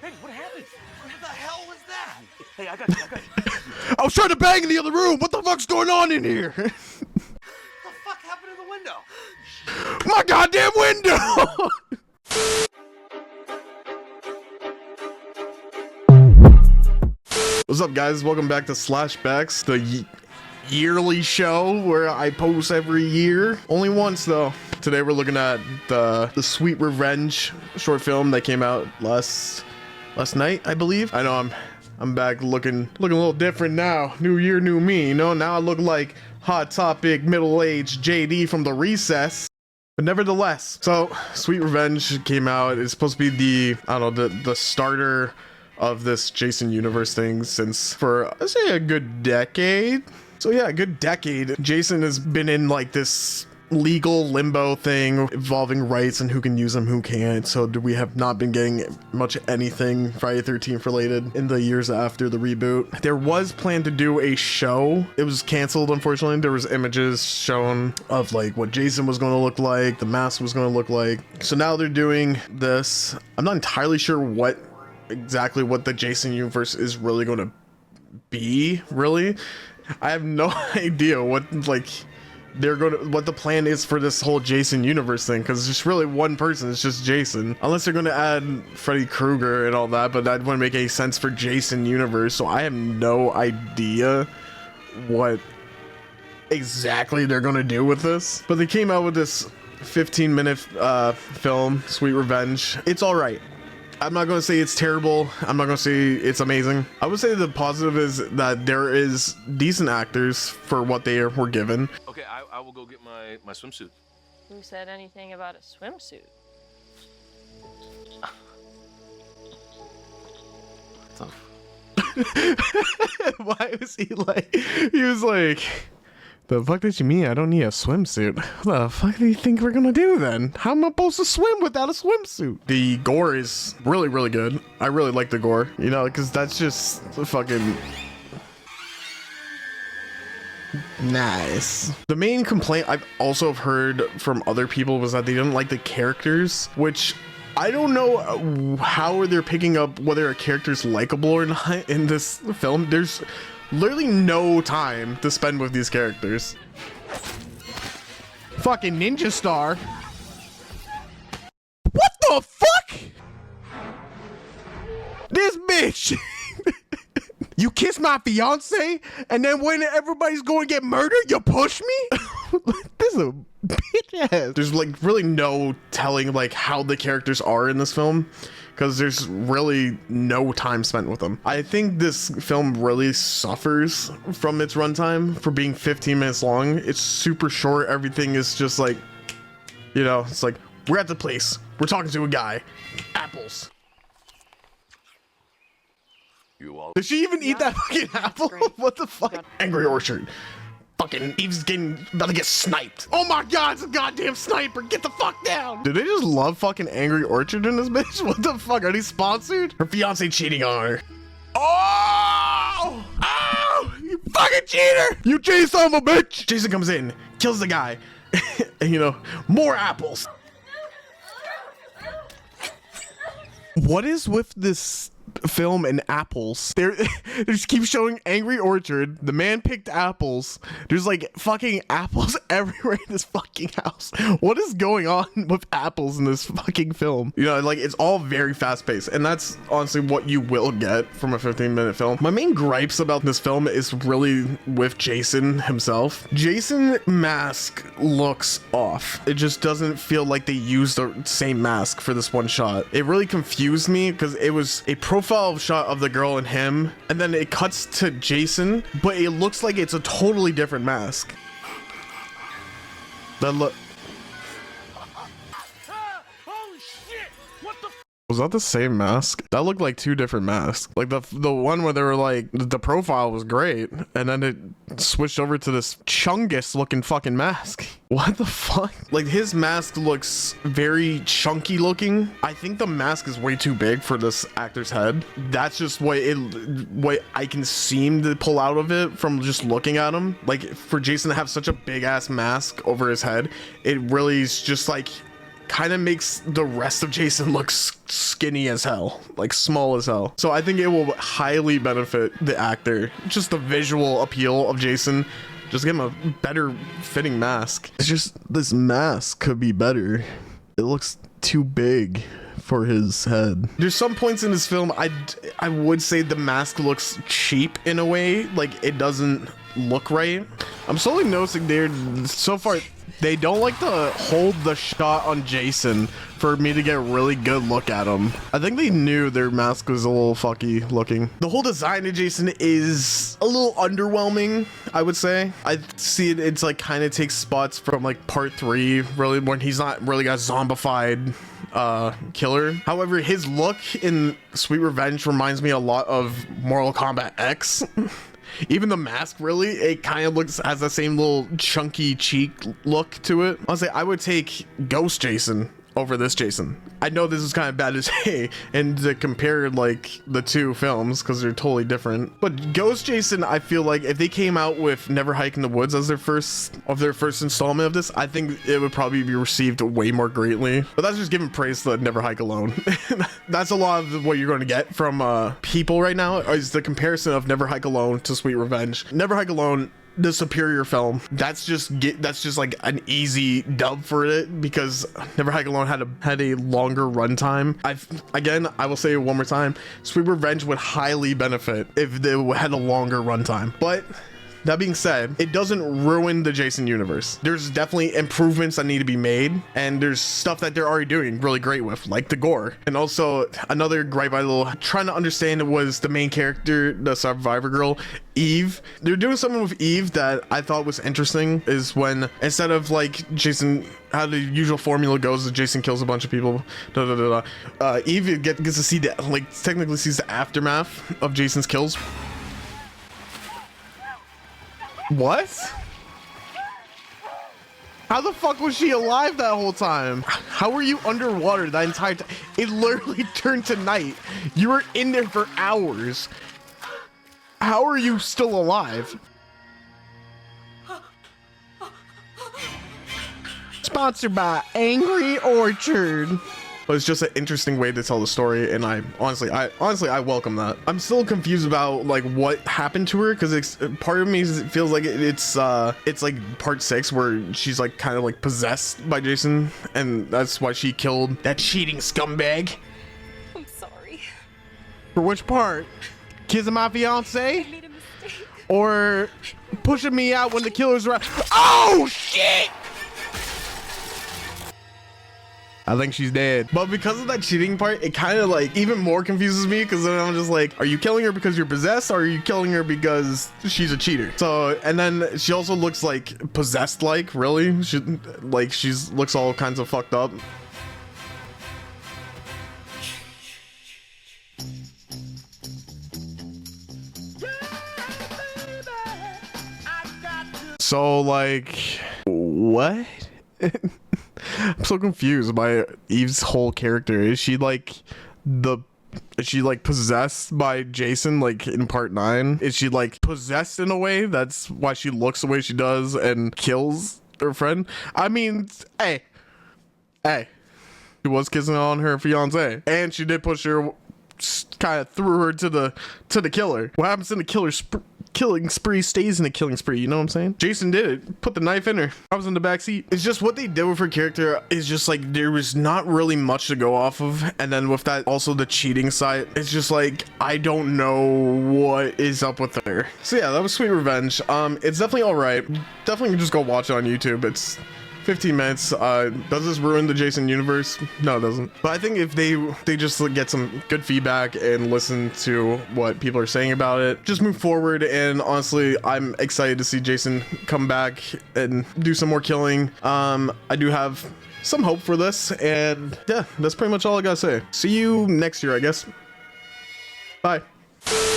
Hey, what happened? What the hell was that? Hey, I got you. I was trying to bang in the other room. What the fuck's going on in here? What the fuck happened to the window? My goddamn window! What's up, guys? Welcome back to Slashbacks, the yearly show where I post every year. Only once, though. Today we're looking at the Sweet Revenge short film that came out last night, I believe. I know I'm back looking a little different now. New year, new me. You know, now I look like Hot Topic, middle-aged JD from The Recess. But nevertheless, so Sweet Revenge came out. It's supposed to be the starter of this Jason universe thing since for I'd say a good decade. So yeah, a good decade. Jason has been in like this legal limbo thing involving rights and who can use them, who can't. So we have not been getting much anything Friday 13th related in the years after the reboot. There was planned to do a show. It was canceled, unfortunately. There was images shown of like what Jason was going to look like, the mask was going to look like. So now they're doing this. I'm not entirely sure exactly what the Jason universe is really going to be. Really, I have no idea what the plan is for this whole Jason universe thing, because it's just really one person. It's just Jason, unless they're going to add Freddy Krueger and all that, but that wouldn't make any sense for Jason universe. So I have no idea what exactly they're going to do with this, but they came out with this 15-minute film, Sweet Revenge. It's all right. I'm not going to say it's terrible. I'm not going to say it's amazing. I would say the positive is that there is decent actors for what they were given. Okay, I will go get my swimsuit. Who said anything about a swimsuit? Why was he was like, the fuck did you mean I don't need a swimsuit? What the fuck do you think we're gonna do then? How am I supposed to swim without a swimsuit? The gore is really, really good. I really like the gore, you know, because that's just fucking nice. The main complaint I've also heard from other people was that they didn't like the characters, which I don't know how they're picking up whether a character's likable or not in this film. There's literally no time to spend with these characters. Fucking Ninja Star. What the fuck? This bitch. You kiss my fiance, and then when everybody's going to get murdered, you push me? This is a bitch ass. There's like really no telling like how the characters are in this film, because there's really no time spent with them. I think this film really suffers from its runtime for being 15 minutes long. It's super short. Everything is just like, you know, it's like, we're at the place. We're talking to a guy. Apples. Did she even eat that fucking apple? What the fuck? Angry Orchard. Fucking Eve's about to get sniped. Oh my god, it's a goddamn sniper. Get the fuck down. Do they just love fucking Angry Orchard in this bitch? What the fuck? Are they sponsored? Her fiance cheating on her. Oh! Oh! You fucking cheater! You cheating son of a bitch! Jason comes in, kills the guy. And you know, more apples. What is with this film and apples? They just keep showing Angry Orchard. The man picked apples. There's like fucking apples everywhere in this fucking house. What is going on with apples in this fucking film? You know, like it's all very fast paced, and that's honestly what you will get from a 15-minute film. My main gripes about this film is really with Jason himself. Jason mask looks off. It just doesn't feel like they used the same mask for this one shot. It really confused me because it was a profile shot of the girl and him, and then it cuts to Jason, but it looks like it's a totally different mask. That look. Holy shit! What the? Was that the same mask? That looked like two different masks. Like the one where they were like, the profile was great, and then it switched over to this Chungus looking fucking mask. What the fuck? Like his mask looks very chunky looking. I think the mask is way too big for this actor's head. That's just what I can seem to pull out of it from just looking at him. Like for Jason to have such a big ass mask over his head, it really is just like kind of makes the rest of Jason look skinny as hell, like small as hell. So I think it will highly benefit the actor. Just the visual appeal of Jason. Just give him a better fitting mask. It's just this mask could be better. It looks too big for his head. There's some points in this film I would say the mask looks cheap in a way, like it doesn't look right. I'm slowly noticing so far they don't like to hold the shot on Jason for me to get a really good look at him. I think they knew their mask was a little fucky looking. The whole design of Jason is a little underwhelming, I would say. I see it's like kind of takes spots from like part 3, really, when he's not really got zombified killer. However, his look in Sweet Revenge reminds me a lot of Mortal Kombat X. Even the mask, really, it kind of has the same little chunky cheek look to it. Honestly, I would take Ghost Jason over this Jason. I know this is kind of bad to say and to compare like the two films because they're totally different, but Ghost Jason, I feel like if they came out with Never Hike in the Woods as their first installment of this, I think it would probably be received way more greatly. But that's just giving praise to Never Hike Alone. That's a lot of what you're going to get from people right now, is the comparison of Never Hike Alone to Sweet Revenge. Never Hike Alone, the superior film. That's just like an easy dub for it because Never Hike Alone had a longer runtime. I will say it one more time, Sweet Revenge would highly benefit if they had a longer runtime. But that being said, it doesn't ruin the Jason universe. There's definitely improvements that need to be made, and there's stuff that they're already doing really great with, like the gore. And also another gripe trying to understand was the main character, the survivor girl, Eve. They're doing something with Eve that I thought was interesting, is when instead of like Jason, how the usual formula goes is Jason kills a bunch of people, Eve gets to see technically sees the aftermath of Jason's kills. What? How the fuck was she alive that whole time? How were you underwater that entire time? It literally turned to night. You were in there for hours. How are you still alive? Sponsored by Angry Orchard. But it's just an interesting way to tell the story, and I honestly welcome that. I'm still confused about like what happened to her, because part of me feels like it's like part 6 where she's like kind of like possessed by Jason, and that's why she killed that cheating scumbag. I'm sorry. For which part? Kissing my fiance? I made a mistake. Or pushing me out when the killers were? Oh shit! I think she's dead. But because of that cheating part, it kind of like even more confuses me, because then I'm just like, are you killing her because you're possessed, or are you killing her because she's a cheater? So, and then she also looks like possessed, like really, she's looks all kinds of fucked up. So like, what? I'm so confused by Eve's whole character. Is she like possessed by Jason like in part 9? Is she like possessed in a way that's why she looks the way she does and kills her friend? I mean, hey, she was kissing on her fiance, and she did push her, kind of threw her to the killer. What happens in the killing spree stays in a killing spree, you know what I'm saying? Jason did it, put the knife in her. I was in the back seat. It's just what they did with her character is just like there was not really much to go off of, and then with that also the cheating side, it's just like I don't know what is up with her. So yeah, that was Sweet Revenge. It's definitely all right. Definitely just go watch it on YouTube. It's 15 minutes. Does this ruin the Jason universe? No, it doesn't. But I think if they just get some good feedback and listen to what people are saying about it, just move forward. And honestly, I'm excited to see Jason come back and do some more killing. I do have some hope for this, and yeah, that's pretty much all I gotta say. See you next year, I guess. Bye.